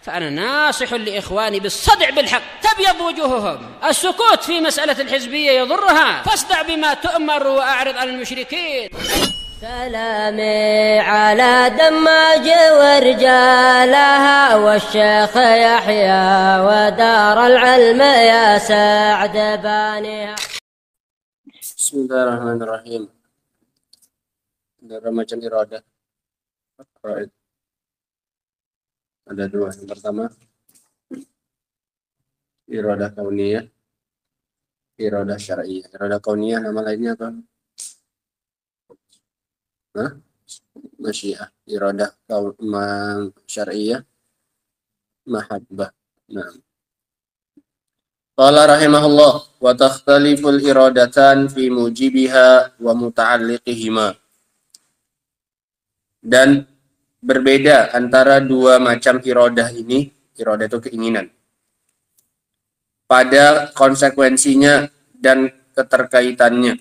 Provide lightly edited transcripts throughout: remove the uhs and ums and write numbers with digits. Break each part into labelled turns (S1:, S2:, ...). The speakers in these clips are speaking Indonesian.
S1: فأنا ناصح لإخواني بالصدع بالحق تبيض وجوههم. السكوت في مسألة الحزبية يضرها، فاصدع بما تؤمر وأعرض عن المشركين.
S2: سلامي على دماج ورجالها والشيخ يحيى ودار العلم يا سعد بانيها.
S3: Bismillahirrahmanirrahim. Ada macam iradah. Ada dua. Yang pertama, iradah kauniyah, iradah syar'iyah. Iradah kauniyah nama lainnya apa? Masyiah. Iradah syar'iyah, mahabbah. Nah. Qala rahimahullah wa takhtaliful iradatan fi mujibiha wa muta'alliqihima. Dan berbeda antara dua macam iradah ini, iradah itu keinginan, pada konsekuensinya dan keterkaitannya.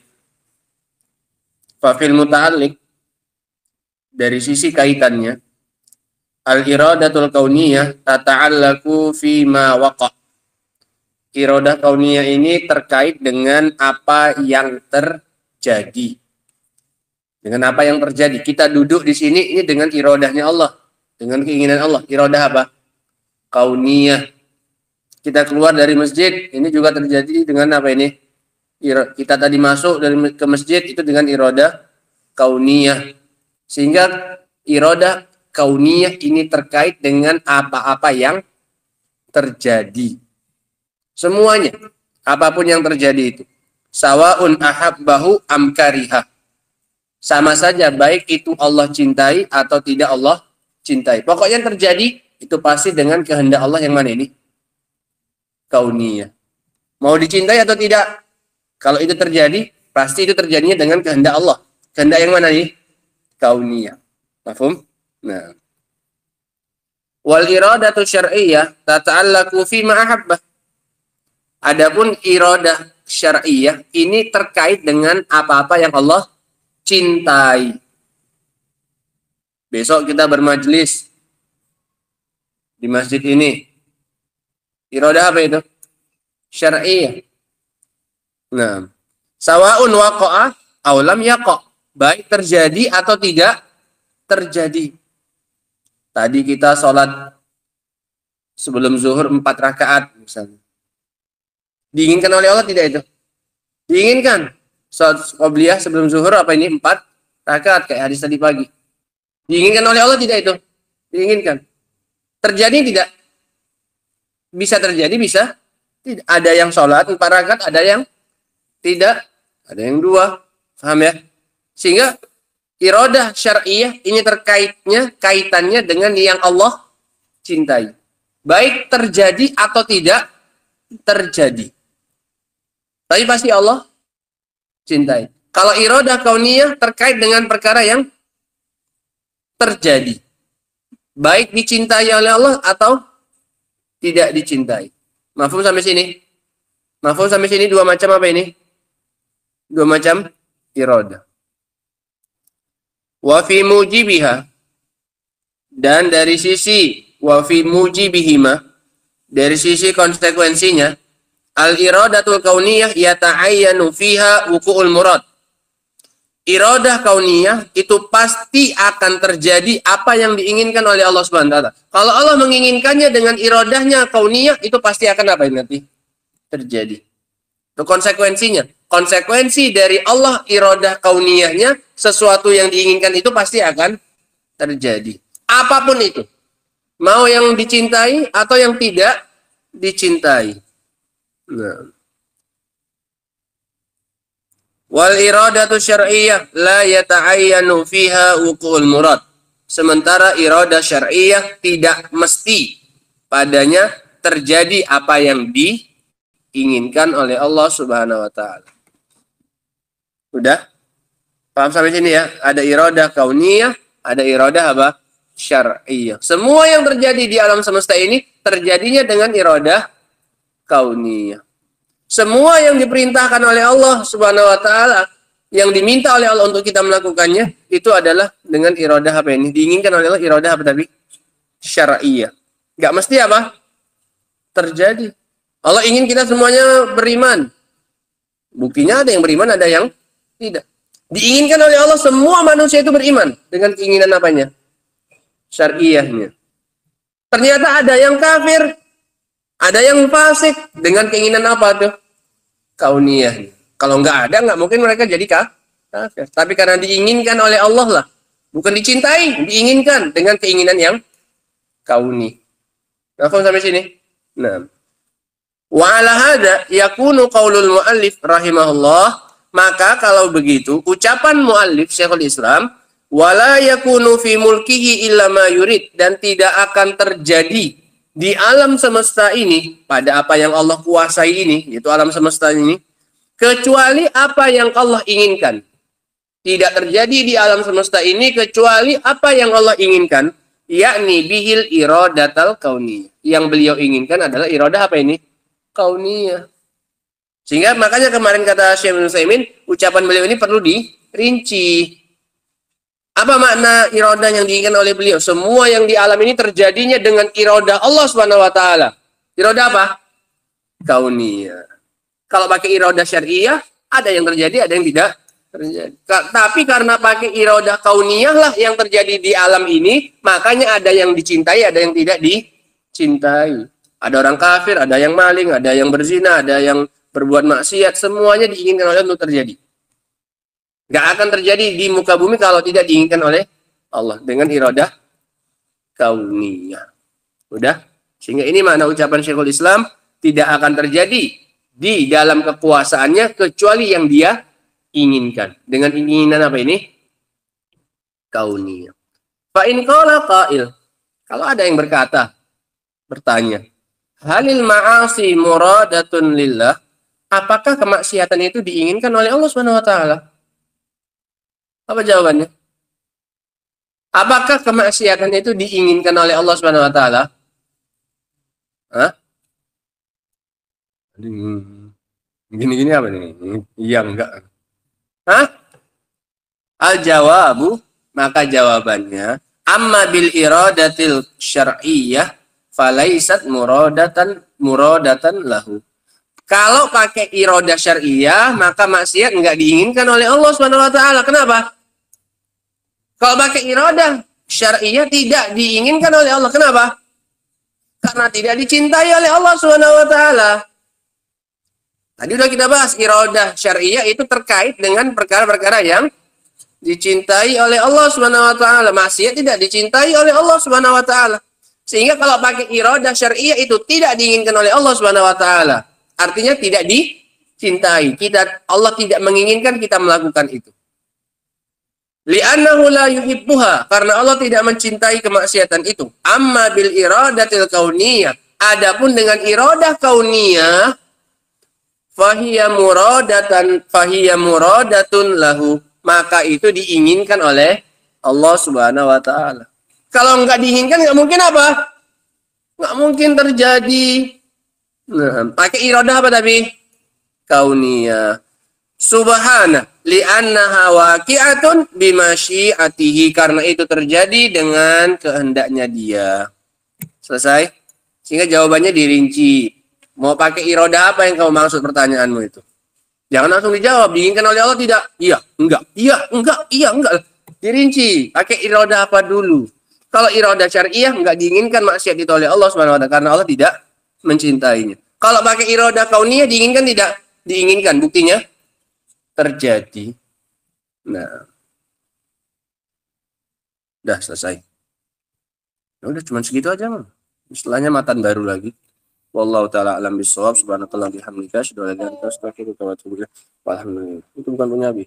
S3: Fa fil muta'alliq, dari sisi kaitannya, al-iradatul kauniyah tata'allaku fi ma waqa'. Iradah kauniyah ini terkait dengan apa yang terjadi. Dengan apa yang terjadi. Kita duduk di sini ini dengan iradahnya Allah, dengan keinginan Allah. Iradah apa? Kauniyah. Kita keluar dari masjid, ini juga terjadi dengan apa ini? Kita tadi masuk ke masjid itu dengan iradah kauniyah. Sehingga iradah kauniyah ini terkait dengan apa-apa yang terjadi. Semuanya, apapun yang terjadi itu. Sawa'un ahabbahu am kariha. Sama saja, baik itu Allah cintai atau tidak Allah cintai. Pokoknya yang terjadi, itu pasti dengan kehendak Allah yang mana ini? Kauniyah. Mau dicintai atau tidak? Kalau itu terjadi, pasti itu terjadinya dengan kehendak Allah. Kehendak yang mana ini? Kauniyah. Mafhum? Nah. Wal iradatu syar'iyyah tata'allaku fi ma ahabbah. Adapun iradah syar'iyah ini terkait dengan apa-apa yang Allah cintai. Besok kita bermajlis di masjid ini. Iradah apa itu? Syar'iyah. Nah, sawa'un waqa'a aw lam yaqa'. Baik terjadi atau tidak terjadi. Tadi kita sholat sebelum zuhur 4 rakaat misalnya. Diinginkan oleh Allah tidak itu? Diinginkan. Salat qobliyah sebelum zuhur apa ini? 4 rakaat kayak hadis tadi pagi. Diinginkan oleh Allah tidak itu? Diinginkan. Terjadi tidak? Bisa terjadi, bisa tidak. Ada yang sholat 4 rakaat, ada yang tidak, ada yang 2. Paham ya? Sehingga iradah syar'iyah ini kaitannya dengan yang Allah cintai. Baik terjadi atau tidak terjadi. Tapi pasti Allah cintai. Kalau iradah kauniyah terkait dengan perkara yang terjadi. Baik dicintai oleh Allah atau tidak dicintai. Mafhum sampai sini? Mafhum sampai sini dua macam apa ini? Dua macam iradah. Wa fi mujibiha, dan dari sisi wa fi mujibihima, dari sisi konsekuensinya, al-iradatul kauniyah yata'ayyanu fiha wuqu'ul murad. Iradah kauniyah itu pasti akan terjadi apa yang diinginkan oleh Allah Subhanahu wa taala. Kalau Allah menginginkannya dengan iradahnya kauniyah, itu pasti akan apa nanti? Terjadi. Itu konsekuensinya. Konsekuensi dari Allah iradah kauniyahnya, sesuatu yang diinginkan itu pasti akan terjadi. Apapun itu. Mau yang dicintai atau yang tidak dicintai. Nah. Wal iradatu syar'iyyah la yata'ayyanu fiha wuqu'ul murad. Sementara iradah syar'iyyah tidak mesti padanya terjadi apa yang diinginkan oleh Allah Subhanahu wa taala. Udah? Paham sampai sini ya? Ada iradah kauniyah, ada iradah apa? Syar'iyyah. Semua yang terjadi di alam semesta ini terjadinya dengan iradah kauniyah. Semua yang diperintahkan oleh Allah Subhanahu wa taala, yang diminta oleh Allah untuk kita melakukannya, itu adalah dengan iradah apa ini? Diinginkan oleh Allah iradah apa tadi? Syar'iyyah. Nggak mesti apa? Terjadi. Allah ingin kita semuanya beriman. Buktinya ada yang beriman, ada yang tidak. Diinginkan oleh Allah semua manusia itu beriman dengan keinginan apanya? Syariahnya. Ternyata ada yang kafir, ada yang fasik dengan keinginan apa tuh? Kauniyah. Kalau nggak ada, nggak mungkin mereka jadi kafir. Tapi karena diinginkan oleh Allah lah, bukan dicintai, diinginkan dengan keinginan yang kauni. Nah, sampai sini. Nah, wa ala hada yakunu qaulul muallif rahimahullah. Maka kalau begitu, ucapan muallif Syekhul Islam, wala yakunu fi mulkihi illa ma yurid, dan tidak akan terjadi di alam semesta ini pada apa yang Allah kuasai ini, yaitu alam semesta ini, kecuali apa yang Allah inginkan. Tidak terjadi di alam semesta ini kecuali apa yang Allah inginkan, yakni bihil iradatal kauniyah. Yang beliau inginkan adalah iradah apa ini? Kauniyah. Sehingga makanya kemarin kata Syekh Ibnu Utsaimin, ucapan beliau ini perlu dirinci. Apa makna iradah yang diinginkan oleh beliau? Semua yang di alam ini terjadinya dengan iradah Allah Subhanahu wa taala. Iradah apa? Kauniyah. Kalau pakai iradah syariah, ada yang terjadi, ada yang tidak terjadi. Tapi karena pakai iradah kauniyah lah yang terjadi di alam ini, makanya ada yang dicintai, ada yang tidak dicintai. Ada orang kafir, ada yang maling, ada yang berzina, ada yang berbuat maksiat, semuanya diinginkan oleh Allah untuk terjadi. Gak akan terjadi di muka bumi kalau tidak diinginkan oleh Allah dengan iradah kauniyah. Udah? Sehingga ini makna ucapan Syekhul Islam, tidak akan terjadi di dalam kekuasaannya kecuali yang dia inginkan. Dengan keinginan apa ini? Kauniyah. Fa in qala qail. Kalau ada yang bertanya, halil ma'asi muradatun lillah? Apakah kemaksiatan itu diinginkan oleh Allah Subhanahu wa taala? Apa jawabannya? Apakah kemaksiatan itu diinginkan oleh Allah Subhanahu wa taala? Hah? Gini-gini apa nih? Iya enggak. Hah? Al-jawabu, maka jawabannya, amma bil iradatil syar'iyyah falaisat muradatan lahu. Kalau pakai iradah syariah, maka maksiat enggak diinginkan oleh Allah Subhanahu wa taala. Kenapa? Kalau pakai iradah syariah tidak diinginkan oleh Allah. Kenapa? Karena tidak dicintai oleh Allah Subhanahu wa taala. Tadi udah kita bahas, iradah syariah itu terkait dengan perkara-perkara yang dicintai oleh Allah Subhanahu wa taala. Maksiat tidak dicintai oleh Allah Subhanahu wa taala. Sehingga kalau pakai iradah syariah itu tidak diinginkan oleh Allah Subhanahu wa taala. Artinya tidak dicintai. Allah tidak menginginkan kita melakukan itu. Li'annahu la yuhibbuha, karena Allah tidak mencintai kemaksiatan itu. Amma bil iradatil kauniyah, adapun dengan iradah kauniyah, fahiya muradatun lahu, maka itu diinginkan oleh Allah Subhanahu wa taala. Kalau enggak diinginkan, enggak mungkin apa? Enggak mungkin terjadi. Nah, pakai iradah apa tapi? Kauniyah. Subhana li'annaha waqi'atun bimasyiatihi, karena itu terjadi dengan kehendaknya dia. Selesai? Sehingga jawabannya dirinci. Mau pakai iradah apa yang kamu maksud pertanyaanmu itu? Jangan langsung dijawab, diinginkan oleh Allah tidak? Iya, enggak. Iya, enggak. Iya, enggak. Dirinci, pakai iradah apa dulu? Kalau iradah syariah enggak diinginkan maksiat itu oleh Allah Subhanahu wa taala karena Allah tidak mencintainya. Kalau pakai iradah kauniyah diinginkan tidak? Diinginkan, buktinya terjadi. Nah, udah selesai. Ya udah cuma segitu aja, Mang. Setelahnya matan baru lagi. Wallahu taala alam bisawab. Subhanallahi bihamdika, asyhadu an la ilaha illa anta, astaghfiruka wa atubu ilaik. Walhamdulillah. Itu bukan punya Abi.